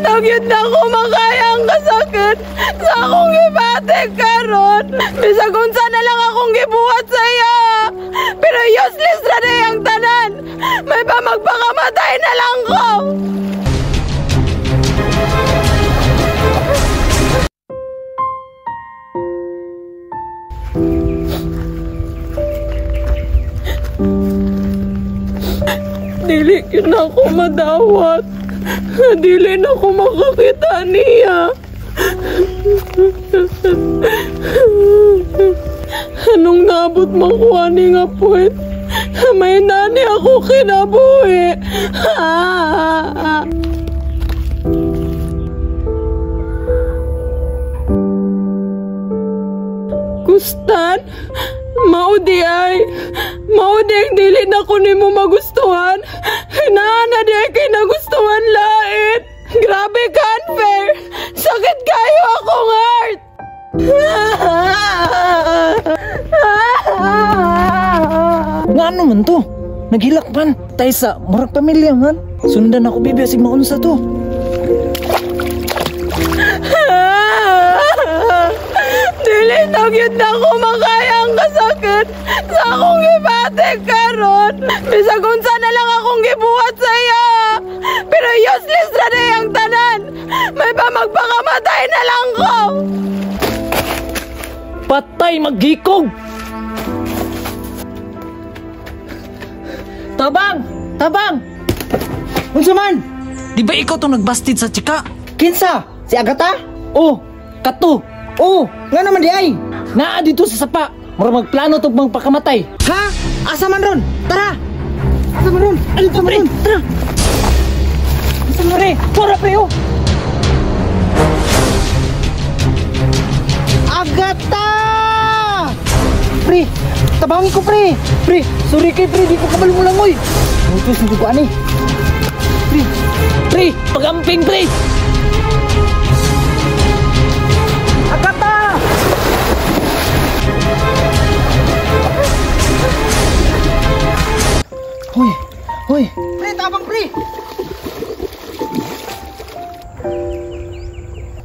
Tagyod na ko makaya ang kasakit sa akong ibatik karon. Bisag unsa na lang akong gibuhat sa iya. Pero useless na na yung tanan. May pa magpakamatay na lang ko. Dili na ako madawat. Dili na ako makakita niya. Anong nabot makuha ni nga puwet? May nani ako kinabuhi. Gustan? Maudi ay ang dili na ko ni mo magustuhan. Hinaana di ay kay nagustuhan lain. Grabe ka unfair. Sakit kayo akong heart. Nga ano man to? Naghilak man. Tayo sa murag pamilya man. Sundan ako bibi asig maunsa to. Dili tagyod na ko makaya ang kasakit sa akong ibatik karon. Bisag unsa na lang akong gibuhat sa iya. Pero useless na na yung tanan. May pa magpakamatay na lang ko. Patay maggikog! Tabang! Tabang! Unsa man? Di ba ikaw tong nagbastid sa tsika? Kinsa? Si Agata? Oh, kato! Oh, nga naman di ay. Naa dito sa sapa. Mura magplano tong magpakamatay. Ha? Asa man ron? Tara! Asa man ron? Asa man ron? Tara! Asa man re? Tara pre oh! Agata! Pre, tabangin ko pre. Pre, sorry kay pre, di ko kabalo mo lang oy. Mutus ng duguan eh. Pre, Pre, pagamping pre! Agata! Hoy, hoy! Pre, tabang pre!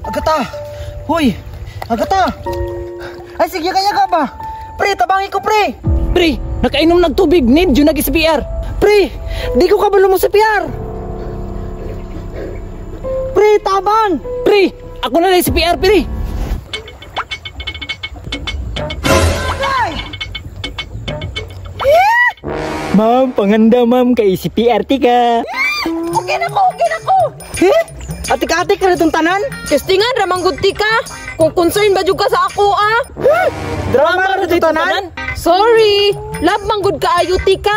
Agata! Hoy! Agata! Ay sige kaya ka ba? Pre, tabangin ko pre! Pre, nakainom ng tubig, need yun nag-SPR. Pre, di ko kabalo mo sa PR! Pre, tabang! Pre, ako na SPR pre! Ma'am, panganda ma'am kay CPR ka. Okay na ko, okay na ko. Eh? Atik-atik ka na itong tanan? Testingan, ramanggod ka. Kung concern ba jud ka sa ako ah. Drama na itong tanan? Sorry, love manggod ka ayo tika.